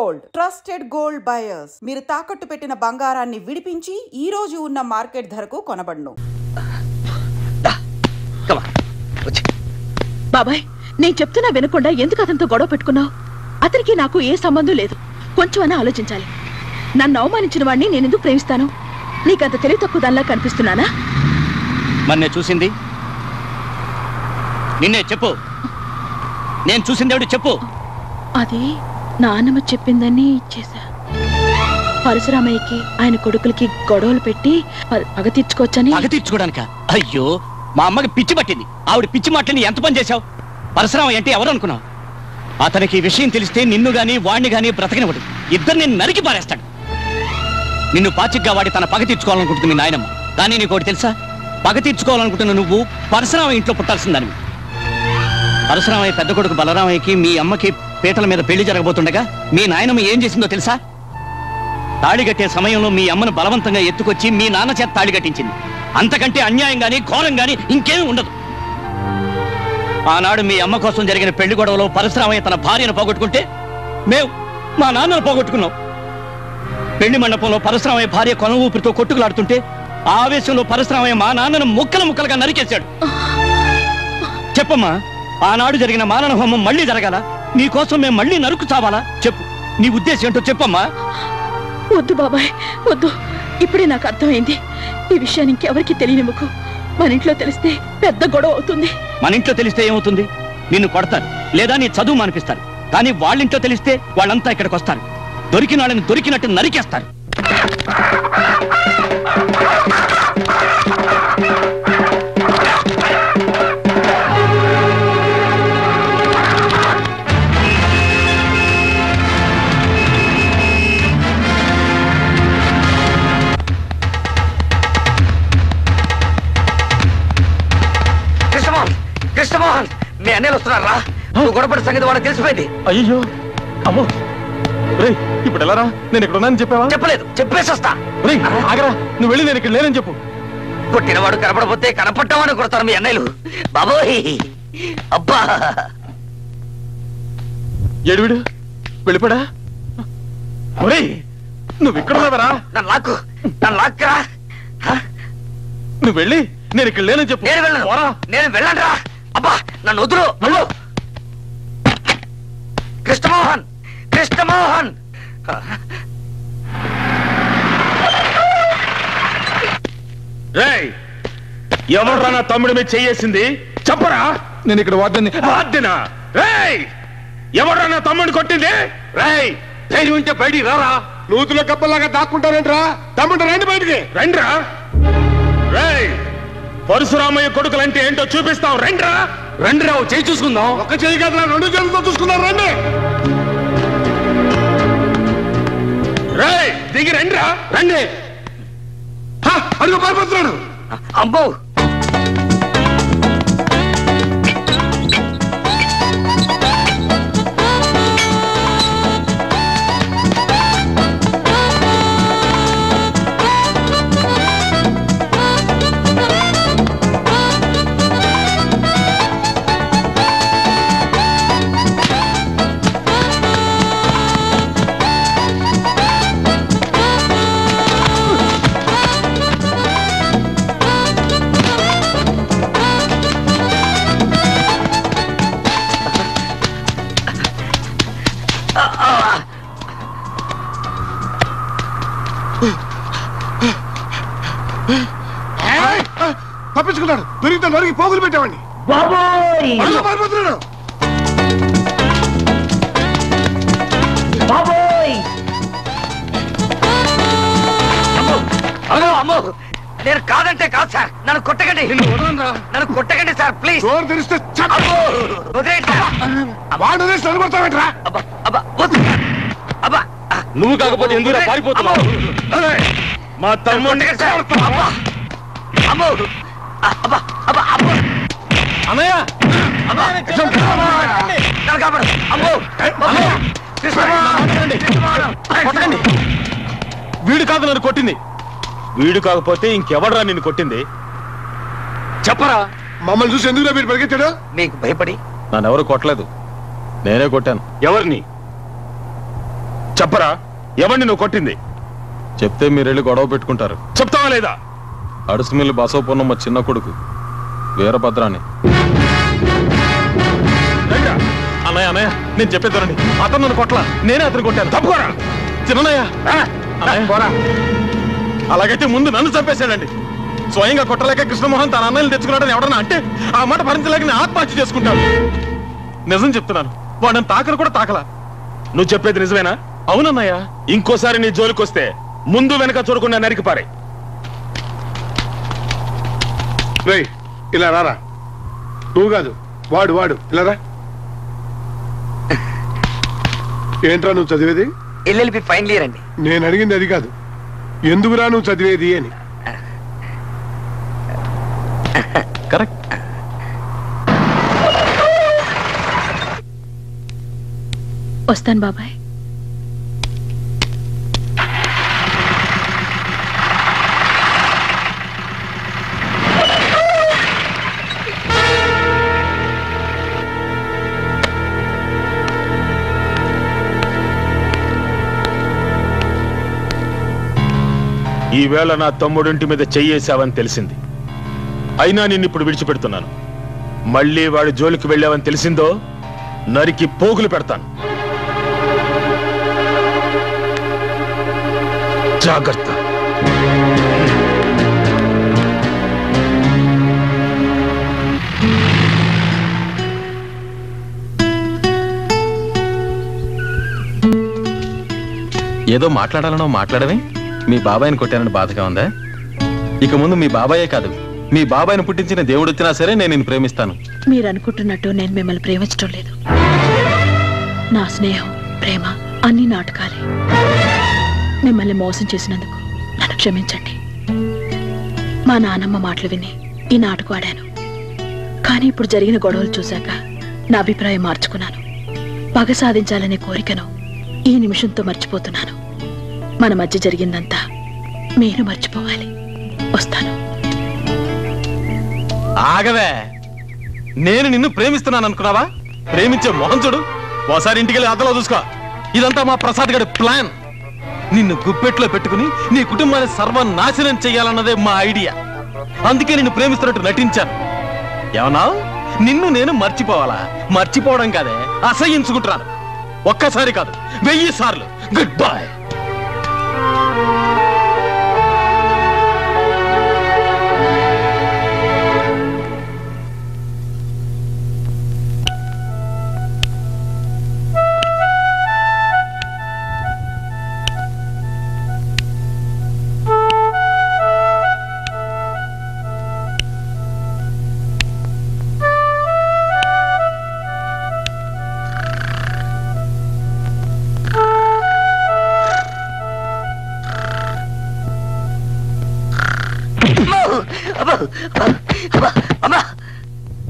Gold, trusted gold buyers. మీరు తాకట్టు పెట్టిన బంగారాన్ని విడిపించి ఈ రోజు ఉన్న మార్కెట్ ధరకు కొనబడును. బాబాయ్, నేను చెప్తున్నా వినకుండా ఎందుకు అతనితో గొడవ పెట్టుకున్నావు? అతనికి నాకు ఏ సంబంధం లేదు. కొంచెమైనా ఆలోచించాలి. నన్ను అవమానించిన వాడిని నేను ఎందుకు ప్రేమిస్తాను? నీకంత తెలివి తక్కువ దానిలా కనిపిస్తున్నానా? మన్నే చూసింది నిన్నే చెప్పు. నేను చూసింది ఎవడు చెప్పు. అది నాన్నమ్మ చెప్పిందని ఇచ్చేసా. పరశురామయ్యకి ఆయన కొడుకులకి గొడవలు పెట్టి పగ తీర్చుకోవచ్చని. పగ తీర్చుకోవడానిక? అయ్యో, మా అమ్మకి పిచ్చి పట్టింది. ఆవిడ పిచ్చి మాటని ఎంత పని చేశావు? పరశురామయ్య అంటే ఎవరు అనుకున్నావు? అతనికి ఈ విషయం తెలిస్తే నిన్ను గాని వాణ్ణి గాని బ్రతకనివ్వడు. ఇద్దరు నేను నరికి పారేస్తాడు. నిన్ను పాచిగ్గా వాడి తన పగ తీర్చుకోవాలనుకుంటుంది మీ నాయనమ్మ. కానీ నీకోటి తెలుసా? పగ తీర్చుకోవాలనుకుంటున్న నువ్వు పరశురామయ్య ఇంట్లో పుట్టాల్సిందానివి. పరశురామయ్య పెద్ద కొడుకు బలరామయ్యకి మీ అమ్మకి పీటల మీద పెళ్లి జరగబోతుండగా మీ నాయనమ్మ ఏం చేసిందో తెలుసా? తాళిగట్టే సమయంలో మీ అమ్మను బలవంతంగా ఎత్తుకొచ్చి మీ నాన్న చేత తాళి కట్టించింది. అంతకంటే అన్యాయం గాని ఘోరం గాని ఇంకేమీ ఉండదు. ఆనాడు మీ అమ్మ కోసం జరిగిన పెళ్లి గొడవలో పరశురామయ్య తన భార్యను పోగొట్టుకుంటే మేము మా నాన్నను పోగొట్టుకున్నాం. పెళ్లి మండపంలో పరశురామయ్య భార్య కొన ఊపిరితో కొట్టుకులాడుతుంటే ఆవేశంలో పరశురామయ్య మా నాన్నను ముక్కలు ముక్కలుగా నరికేశాడు. చెప్పమ్మా, ఆనాడు జరిగిన మారణ హోమం మళ్ళీ జరగాల? నీకోసం మేము మళ్ళీ నరుకు చావాలా? చెప్పు, నీ ఉద్దేశం ఏంటో చెప్పమ్మా. వద్దు బాబాయ్, వద్దు. ఇప్పుడే నాకు అర్థమైంది. ఈ విషయాన్ని ఇంకెవరికి తెలియనివ్వకు. మన ఇంట్లో తెలిస్తే పెద్ద గొడవ అవుతుంది. మన ఇంట్లో తెలిస్తే ఏమవుతుంది? నిన్ను కొడతారు, లేదా నీ చదువు మానిపిస్తారు. కానీ వాళ్ళింట్లో తెలిస్తే వాళ్ళంతా ఇక్కడికి వస్తారు. దొరికిన వాళ్ళని దొరికినట్టు నరికేస్తారు. కృష్ణమోహన్, మీ అన్నయ్యలు వస్తున్నారా? నువ్వు గొడవపడి సంగతి వాళ్ళకి తెలిసిపోయింది. అయ్యో అమ్మో, ఇప్పుడు ఎలా రా? నేను ఇక్కడ ఉన్నానని చెప్పావా? చెప్పలేదు, చెప్పేసి వస్తా. ఆగరా, నువ్వు వెళ్ళి నేను ఇక్కడ లేనని చెప్పు. కొట్టినవాడు కనపడపోతే కనపడ్డామని కొడతారు మీ అన్నయ్యలు. బాబోయ్, అబ్బా. ఏడువిడు వెళ్ళిపోడా? నువ్వు ఇక్కడ ఉన్నావరా? నన్ను లాక్కరా. నువ్వు వెళ్ళి నేను ఇక్కడ లేనని చెప్పు. నేను వెళ్ళను రా. అబ్బా, నన్ను వదులు. కృష్ణమోహన్, కృష్ణమోహన్. ఎవడ్రా నా తమ్ముడి మీద చెయ్యేసింది? చెప్పరా. నేను ఇక్కడ వాద్యనా? ఎవడ్రా నా తమ్ముడిని కొట్టింది? ధైర్యం ఉంటే బయటికి రారా. నూతులో కప్పలాగా దాక్కుంటారేంట్రా? తమ్ముడు రండి బయటికి. రండిరా. పరశురామయ్య కొడుకులంటే ఏంటో చూపిస్తావు. రండిరా. రండిరా, చేయి చూసుకుందాం. ఒక చేయి కదా, రెండు చేతులతో చూసుకుందాం. రండి. దిగి రండిరా. రండి. అడుగు పారిపోతున్నాడు. అబ్బో, తప్పించుకున్నాడు. దొరికితే నరికి పోగులు పెట్టేవాడిని. నేను కాదంటే కాదు సార్. నన్ను కొట్టకండి, నన్ను కొట్టకండి సార్, ప్లీజ్. తెరిస్తే నువ్వు కాకపోతే ఎందుకు పారిపోతున్నావు? మా తమ్ముడు అన్నయ్య, వీడు కాదు నన్ను కొట్టింది. వీడు కాకపోతే ఇంకెవడరా నిన్ను కొట్టింది? చెప్పరా. మమ్మల్ని చూసి ఎందుకు మీరు పరిగెత్తాడు? మీకు భయపడి. నన్ను ఎవరు కొట్టలేదు, నేనే కొట్టాను. ఎవరిని చెప్పరా, ఎవరిని నువ్వు కొట్టింది? చెప్తే మీరెళ్ళి గొడవ పెట్టుకుంటారు. చెప్తావా లేదా? అడుసుమిల్లి బసవపూర్ణమ్మ చిన్న కొడుకు వీరభద్రాన్ని. అన్నయ్య అన్నయ్య, నేను చెప్పేదానండి. అతను నన్ను కొట్ల, నేనే అతను కొట్టాను. తప్పుకోరా చిన్నయ్య. అలాగైతే ముందు నన్ను చంపేశాడండి. స్వయంగా కొట్టలేక కృష్ణమోహన్ తన అన్నయ్యలు తెచ్చుకున్నాడని ఎవడన్నా అంటే ఆ మాట భరించలేక నేను ఆత్మహత్య చేసుకుంటాను. నిజం చెప్తున్నాను, వాడిని తాకను కూడా తాకలా. నువ్వు చెప్పేది నిజమేనా? అవునన్నయ్య. ఇంకోసారి నీ జోలికొస్తే ముందు వెనక చూడకుండా నరికి పారే. ఇలా రారా. నువ్వు కాదు, వాడు వాడు ఇలా రా. ఏంట్రా నువ్వు చదివేది? ఎల్ఎల్బి ఫైనల్ ఇయర్ అండి. నేను అడిగింది అది కాదు, ఎందుకురా నువ్వు చదివేది అని. కరెక్ట్. వస్తాను బాబాయ్. ఈవేళ నా తమ్ముడింటి మీద చెయ్యేశావని తెలిసింది. అయినా నిన్నిప్పుడు విడిచిపెడుతున్నాను. మళ్ళీ వాడి జోలికి వెళ్ళావని తెలిసిందో నరికి పోగులు పెడతాను. జాగ్రత్త. ఏదో మాట్లాడాలనో మాట్లాడమే. మీ బాబాయిని కొట్టానని బాధగా ఉందా? ఇక ముందు మీ బాబాయే కాదు, మీ బాబాయిని పుట్టించిన దేవుడు వచ్చినా సరే నేను నిన్ను ప్రేమిస్తాను. మీరు అనుకుంటున్నట్టు నేను మిమ్మల్ని ప్రేమించడం లేదు. నా స్నేహం, ప్రేమ అన్ని నాటకాలే. మిమ్మల్ని మోసం చేసినందుకు నన్ను క్షమించండి. మా నానమ్మ మాటలు విని ఈ నాటకం ఆడాను. కానీ ఇప్పుడు జరిగిన గొడవలు చూశాక నా అభిప్రాయం మార్చుకున్నాను. పగ సాధించాలనే కోరికను ఈ నిమిషంతో మర్చిపోతున్నాను. మన మధ్య జరిగిందంతా మీరు మర్చిపోవాలి. వస్తాను. ఆగవే, నేను నిన్ను ప్రేమిస్తున్నాను అనుకున్నావా? ప్రేమించే మొహం చూడు. ఓసారి ఇంటికెళ్ళి అద్దలో చూసుకో. ఇదంతా మా ప్రసాద్ గడి ప్లాన్. నిన్ను గుప్పెట్లో పెట్టుకుని నీ కుటుంబాన్ని సర్వనాశనం చెయ్యాలన్నదే మా ఐడియా. అందుకే నిన్ను ప్రేమిస్తున్నట్టు నటించాను. ఏమన్నా నిన్ను నేను మర్చిపోవాలా? మర్చిపోవడం కాదే, అసహ్యించుకుంటున్నాను. ఒక్కసారి కాదు, 1000 సార్లు. Good bye.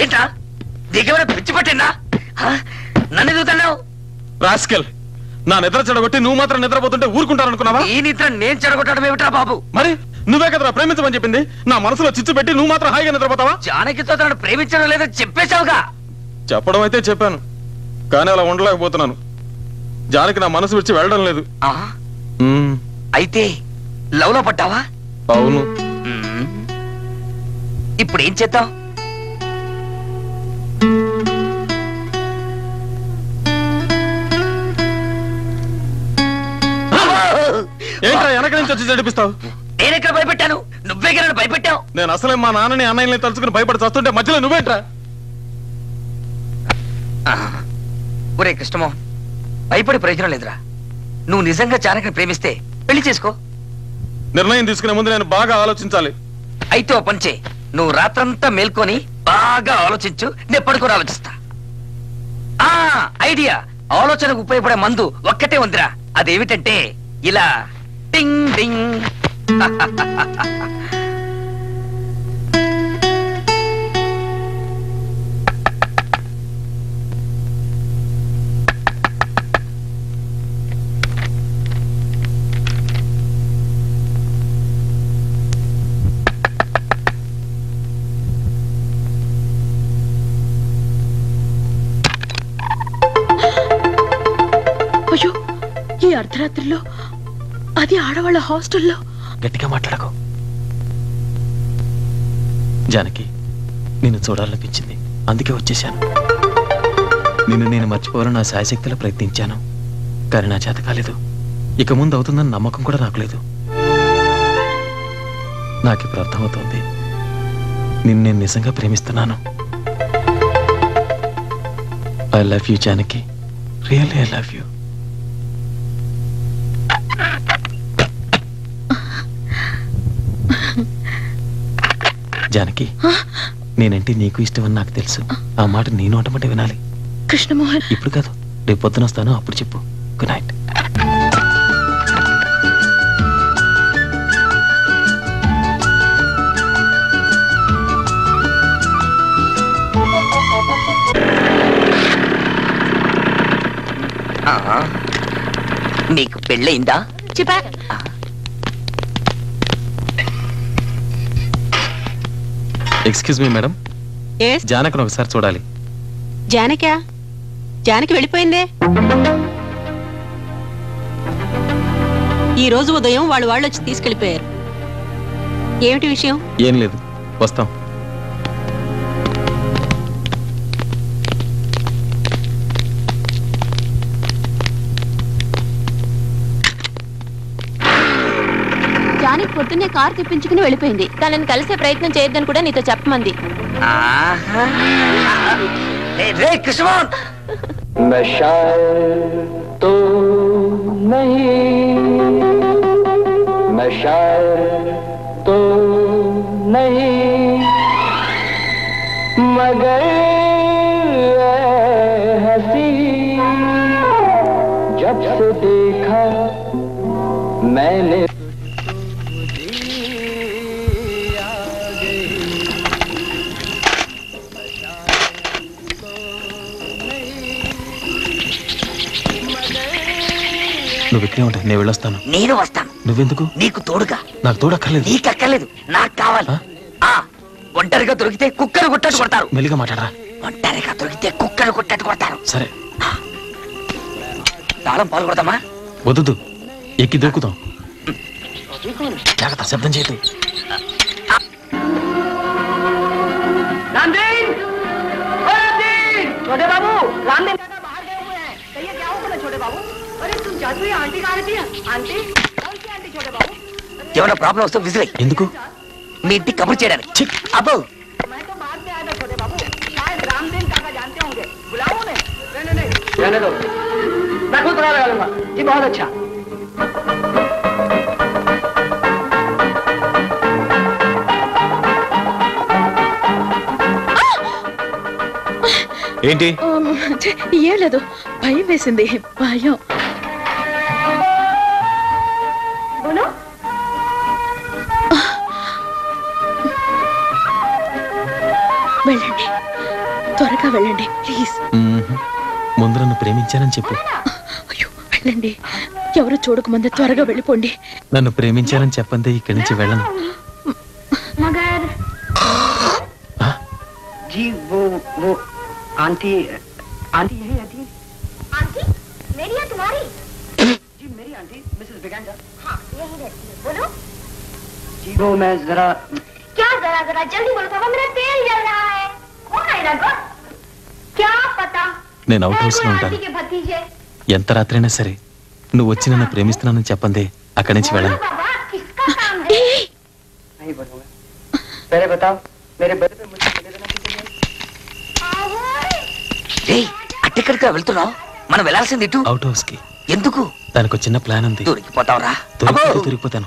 ఏంటా దిగవర పిచ్చి పట్టిందా? నన్ను ఎదుగుతున్నావు రాస్కెల్. నా నిద్ర చెడగొట్టి నువ్వు మాత్రం నిద్రపోతుంటే ఊరుకుంటారనుకున్నావా? ఈ నిద్ర నేను చెడగొట్టడం ఏమిట్రా బాబు? మరి నువ్వే కదరా ప్రేమించమని చెప్పింది. నా మనసులో చిచ్చు పెట్టి నువ్వు మాత్రం హాయిగా నిద్రపోతావా? జానకితో తనను ప్రేమించడం లేదని చెప్పేశావుగా. చెప్పడం అయితే చెప్పాను, కానీ అలా ఉండలేకపోతున్నాను. జానకి నా మనసు విడిచి వెళ్ళడం లేదు. అయితే లవ్ లో పడ్డావా? అవును. ఇప్పుడు ఏం చేద్దాం? ఏంట్రా వెనక నుంచి వచ్చి జడిపిస్తావు? నేనెక్కడ భయపెట్టాను? నువ్వే కదా భయపెట్టావు. నేను అసలే మా నాన్నని అన్నయ్యని తలుచుకుని భయపడి చస్తుంటే మధ్యలో నువ్వేంట్రా? ఒరే కృష్ణమోహన్, భయపడి ప్రయోజనం లేదురా. నువ్వు నిజంగా జానకిని ప్రేమిస్తే పెళ్లి చేసుకో. నిర్ణయం తీసుకునే ముందు నేను బాగా ఆలోచించాలి. అయితే ఓ పని చేయి, నువ్వు రాత్రంతా మేల్కొని బాగా ఆలోచించు. నేను పడుకొని ఆలోచిస్తా. ఐడియా. ఆలోచనకు ఉపయోగపడే మందు ఒక్కటే ఉందిరా. అదేమిటంటే ఇలా టింగ్ టింగ్. అయ్యో, ఈ అర్ధరాత్రిలో, అది ఆడవాళ్ళ హాస్టల్లో. గట్టిగా మాట్లాడకు జానకి. నిన్ను చూడాలనిపించింది, అందుకే వచ్చేశాను. నిన్ను నేను మర్చిపోవాలని నా శాయశక్తిలో ప్రయత్నించాను, కానీ నా చేత కాలేదు. ఇక ముందు అవుతుందని నమ్మకం కూడా నాకు లేదు. నాకు ఇప్పుడు అర్థమవుతోంది, నిన్ను నేను నిజంగా ప్రేమిస్తున్నాను. I love you Janaki, really I love you. Janaki, నేనంటే నీకు ఇష్టమని నాకు తెలుసు. ఆ మాట నీ నోటమంటే వినాలి. కృష్ణమోహన్, ఇప్పుడు కాదు, రేపు పొద్దున వస్తాను, అప్పుడు చెప్పు. Good night. నీకు పెళ్ళయిందా? చెప్పా. ఎక్స్క్యూజ్ మీ మేడం, జానకిని ఒకసారి చూడాలి. జానకా? జానకి వెళ్ళిపోయిందే. ఈ రోజు ఉదయం వాళ్ళు వచ్చి తీసుకెళ్లిపోయారు. ఏమిటి విషయం? ఏం లేదు, వస్తాం. జానకి పొద్దున్నే కారు తెప్పించుకుని వెళ్ళిపోయింది. తనని కలిసే ప్రయత్నం చేయొద్దని కూడా నీతో చెప్పమంది. కృష్ణమోహన్, मैं शायर तो नहीं, मैं शायर तो नहीं, मगर हंसी जब से देखा मैंने నువ్వు ఇక్కడే ఉంటాయి, నేను వెళ్ళొస్తాను. నేను వస్తాను. నువ్వెందుకు? నీకు తోడుగా. నాకు తోడక్కర్లేదు. నీకు అక్కర్లేదు, నాకు కావాలి. ఒంటరిగా దొరికితే కుక్కలు కొట్టట్టు కొడతారు. మెల్లిగా మాట్లాడరా. ఒంటరిగా దొరికితే కుక్కలు కొట్టట్టు కొడతారు. సరే, తాళం పాలు కొడతామా? వద్దు, ఎక్కి దొరుకుతాం. జాగ్రత్త, శబ్దం చేయదు. छोटे बाबू, रामदेव दादा बाहर गए हुए हैं। कहिए क्या होगा ना छोटे बाबू? अरे तुम जादू ही आंटी कहाँ रहती है? आंटी? कौन सी आंटी छोटे बाबू? ఏమైనా ప్రాబ్లం వస్తే విసిరే. ఎందుకు? మీ ఇంటికి కబుర్ చేయడానికి. అబ్బో, मैं तो बाद में आया था छोटे बाबू। शायद रामदेव काका जानते होंगे। बुलाओ उन्हें। नहीं, रहने दो। मैं खुद पता लगा लूंगा। जी बहुत अच्छा। ఏంటి? ఏం లేదు, భయం వేసింది. భయం. వెళ్ళండి, త్వరగా వెళ్ళండి ప్లీజ్. ముందు నన్ను ప్రేమించానని చెప్పు. అయ్యో, వెళ్ళండి. ఎవరు చూడకముందే త్వరగా వెళ్ళిపోండి. నన్ను ప్రేమించానని చెప్పందే ఇక్కడి నుంచి వెళ్ళను. जी वो आंटी आंटी यही रहती है। आंटी मेरी या तुम्हारी? जी मेरी आंटी मिसेस बिगेंडा। हाँ यही रहती है। बोलो। जी वो मैं जरा। क्या जरा जरा जल्दी बोलो पापा, मेरा तेल जल रहा है। कौन आएगा गो? क्या पता। నేను అవుట్ హౌస్ లో ఉంటాను. आंटी के भतीजे। ఎంత రాత్రైనా సరే నువ్వు వచ్చి నన్ను ప్రేమిస్తున్నానని చెప్పందే అక్కడి నుంచి వెళ్ళను. बाबा किसका काम है? नहीं बोलूंगा। पहले बताओ मेरे बड़े पे मुझे मिले देना किसी ने? అట్టెక్కడికి వెళ్తున్నావు? మనం వెళ్ళాల్సింది ఇటు. అవుట్ హౌస్ కి. ఎందుకు? దానికి ఒక చిన్న ప్లాన్ ఉంది. దొరికిపోతావురా? దొరికిపోతాను.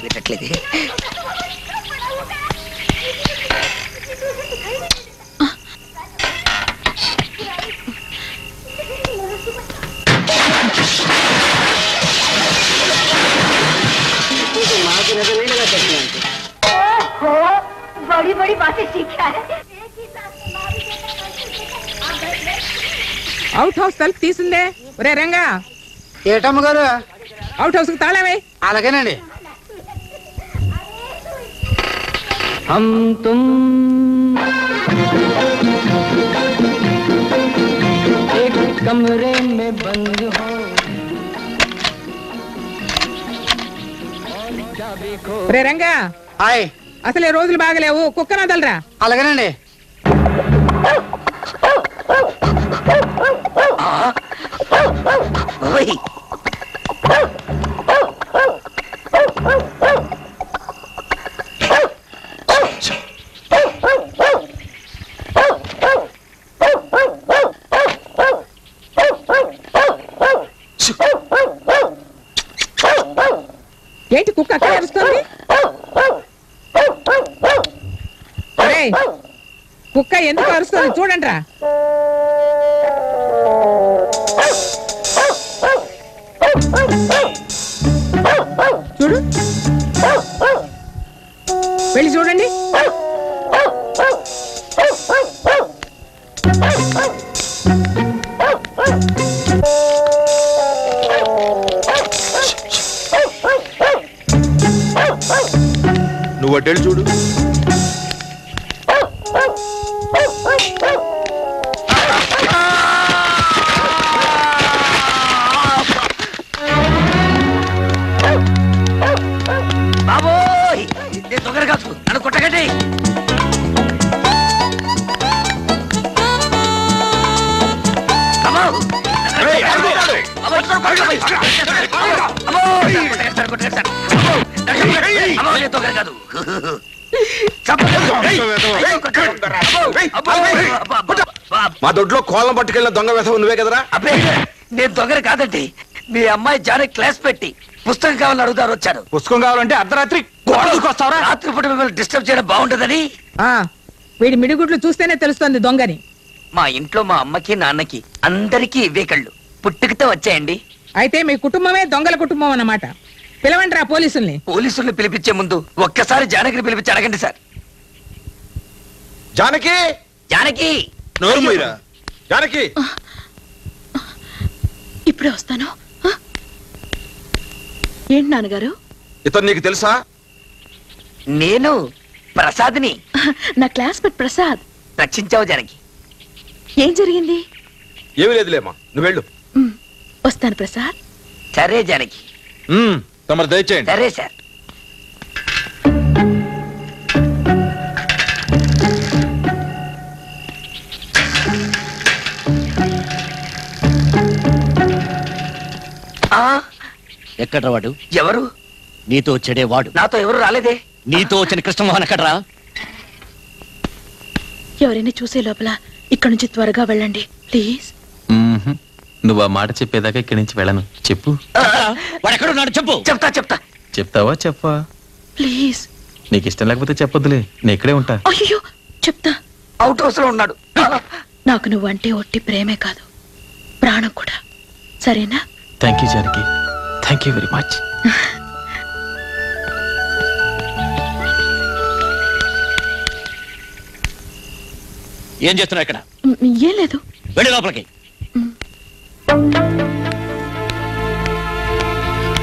వినట్లేదే. बड़ी बड़ी बातें सीखा है। అవుట్ హౌస్ తలుపు తీసిందే. ఒరే రంగా, ఏటమ్మ గారు అవుట్ హౌస్ కి తాళమే. అలాగేనండి. हम तुम एक कमरे में बंद हो, రే రంగా హాయ్ అసలే రోజులు బాగలేవు కుక్కను వదలరా. అలాగేనండి. ఏంటి కుక్క అక్కడ అరుస్తుంది? కుక్క ఎందుకు అరుస్తుంది చూడండి రా. చూడు వెళ్ళి చూడండి. నువ్వు అడ్డేళ్ళు చూడు. బాబోయ్ నేను దొంగలు కాదు, నన్ను కొట్టకండి. మా దొడ్లో కోలం పట్టుకెళ్ళిన దొంగ వేసవు నువ్వే కదరా? అబ్బే నేను దొంగలు కాదండి. మీ అమ్మాయి జానే క్లాస్ పెట్టి పుస్తకం కావాలని అడుగుతారు వచ్చాను. పుస్తకం కావాలంటే అర్ధరాత్రి గోడకొస్తావరా? రాత్రిపూట మిమ్మల్ని డిస్టర్బ్ చేయడం బాగుంటుందని. వీడి మిడిగుడ్లు చూస్తేనే తెలుస్తుంది దొంగని. మా ఇంట్లో మా అమ్మకి నాన్నకి అందరికీ ఇవే కళ్ళు పుట్టుకతో వచ్చాయండి. అయితే మీ కుటుంబమే దొంగల కుటుంబం అన్నమాట. పిలవండి రా పోలీసుల్ని. పోలీసుల్ని పిలిపించే ముందు ఒక్కసారి జానకిని పిలిపించి అడగండి సార్. జానకి, జానకి నోరు మూయరా. జానకి ఇప్పుడే వస్తాను. ఏంటి నాన్నగారు? ఇతను నీకు తెలుసా? నేను ప్రసాద్ని. నా క్లాస్మేట్ ప్రసాద్. రక్షించావు జానకి. ఏం జరిగింది? ఏమీ లేదులేమ్మా, నువ్వు వెళ్ళు. వస్తాను ప్రసాద్. సరే జానకి. తమరు దయచేయండి. సరే సార్. ఎక్కడ్రా వాడు? ఎవరు? నీతో వచ్చాడే వాడు. నాతో ఎవరు రాలేదే. నీతో వచ్చిన కృష్ణమోహన్ ఎక్కడ్రా? ఎవరైనా చూసే లోపల ఇక్కడ నుంచి త్వరగా వెళ్ళండి ప్లీజ్. నువ్వు ఆ మాట చెప్పేదాకా ఇక్కడి నుంచి వెళ్ళను. చెప్పు. వాడు ఎక్కడున్నాడు చెప్పు. చెప్తా. చెప్తావా? చెప్పా. ప్లీజ్. నీకు ఇష్టం లేకపోతే చెప్పొద్దులే, నేను ఇక్కడే ఉంటా. అయ్యో చెప్తా. అవుట్ హౌస్ లో ఉన్నాడు. నాకు నువ్వంటే ఒట్టి ప్రేమే కాదు, ప్రాణం కూడా. సరేనా? Thank you Janaki, thank you very much. ఏం చేస్తున్నావు ఇక్కడ? ఏం లేదు. వెళ్ళి లోపలికి.